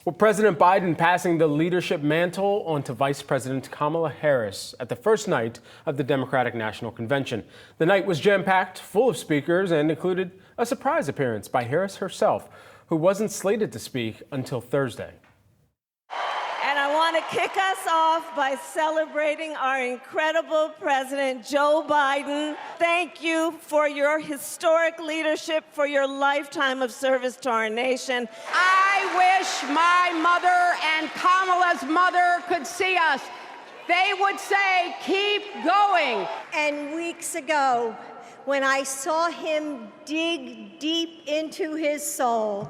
Well, President Biden passing the leadership mantle onto Vice President Kamala Harris at the first night of the Democratic National Convention. The night was jam-packed, full of speakers, and included a surprise appearance by Harris herself, who wasn't slated to speak until Thursday. And I want to kick us off by celebrating our incredible President Joe Biden. Thank you for your historic leadership, for your lifetime of service to our nation. I wish my mother and Kamala's mother could see us. They would say, keep going. And weeks ago, when I saw him dig deep into his soul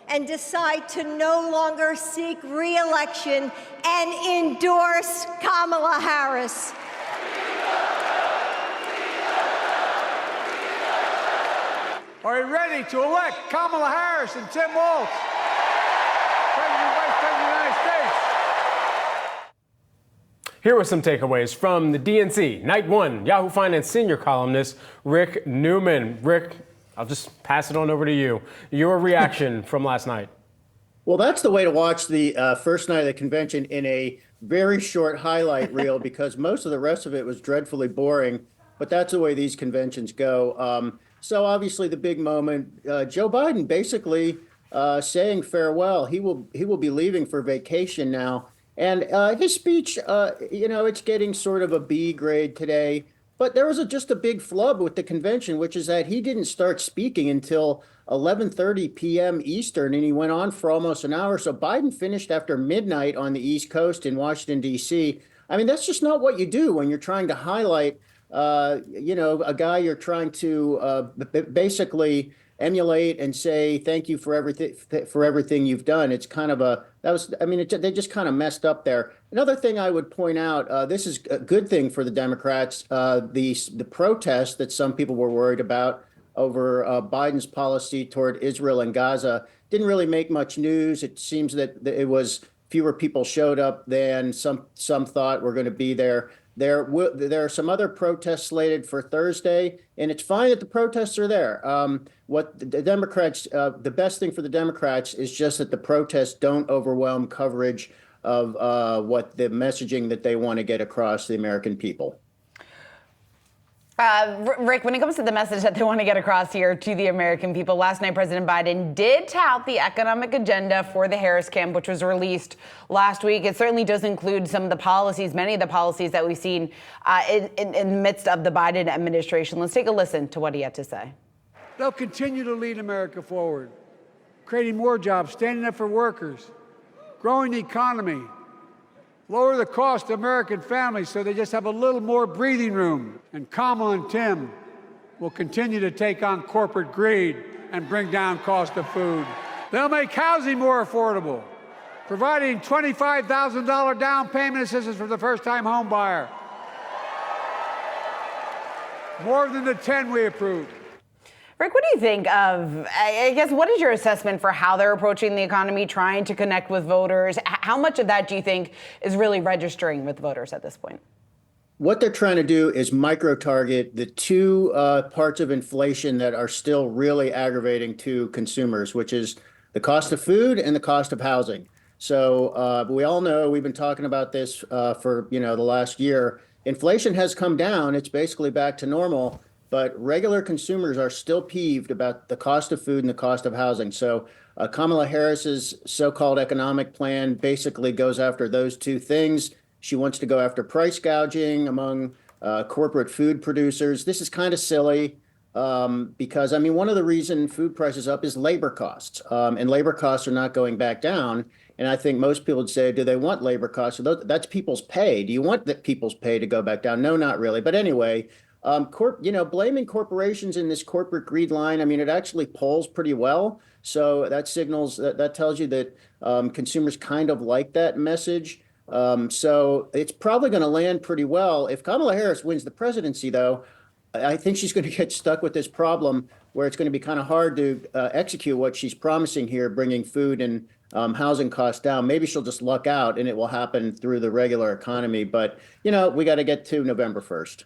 and decide to no longer seek re-election and endorse Kamala Harris. Are you ready to elect Kamala Harris and Tim Walz, President, Vice President of the United States? Here were some takeaways from the DNC. Night one, Yahoo Finance senior columnist Rick Newman. Rick, I'll just pass it on over to you. Your reaction from last night. Well, that's the way to watch the first night of the convention, in a very short highlight reel, because most of the rest of it was dreadfully boring. But that's the way these conventions go. So obviously the big moment, Joe Biden basically saying farewell. He will be leaving for vacation now. And his speech, it's getting sort of a B grade today. But there was just a big flub with the convention, which is that he didn't start speaking until 11:30 p.m. Eastern, and he went on for almost an hour. So Biden finished after midnight on the East Coast in Washington, D.C. I mean, that's just not what you do when you're trying to highlight, a guy you're trying to basically emulate and say thank you for everything you've done. It's kind of they just kind of messed up there. Another thing I would point out, this is a good thing for the Democrats. The protest that some people were worried about over Biden's policy toward Israel and Gaza didn't really make much news. It seems that it was fewer people showed up than some thought were going to be there. There are some other protests slated for Thursday, and it's fine that the protests are there. What the Democrats, the best thing for the Democrats is just that the protests don't overwhelm coverage of what the messaging that they want to get across to the American people. Rick, when it comes to the message that they want to get across here to the American people, last night President Biden did tout the economic agenda for the Harris camp, which was released last week. It certainly does include some of the policies, many of the policies that we've seen in the midst of the Biden administration. Let's take a listen to what he had to say. They'll continue to lead America forward, creating more jobs, standing up for workers, growing the economy, lower the cost to American families so they just have a little more breathing room. And Kamala and Tim will continue to take on corporate greed and bring down cost of food. They'll make housing more affordable, providing $25,000 down payment assistance for the first-time home buyer. More than the 10 we approved. Rick, what do you think of, I guess, what is your assessment for how they're approaching the economy, trying to connect with voters? How much of that do you think is really registering with voters at this point? What they're trying to do is micro-target the two parts of inflation that are still really aggravating to consumers, which is the cost of food and the cost of housing. So we all know, we've been talking about this for the last year. Inflation has come down. It's basically back to normal. But regular consumers are still peeved about the cost of food and the cost of housing. So Kamala Harris's so-called economic plan basically goes after those two things. She wants to go after price gouging among corporate food producers. This is kind of silly because, one of the reasons food prices up is labor costs. And labor costs are not going back down. And I think most people would say, do they want labor costs? So that's people's pay. Do you want that people's pay to go back down? No, not really. But anyway, blaming corporations in this corporate greed line, it actually polls pretty well. So that signals, that tells you that consumers kind of like that message. So it's probably going to land pretty well. If Kamala Harris wins the presidency, though, I think she's going to get stuck with this problem where it's going to be kind of hard to execute what she's promising here, bringing food and housing costs down. Maybe she'll just luck out and it will happen through the regular economy. But, we got to get to November 1st.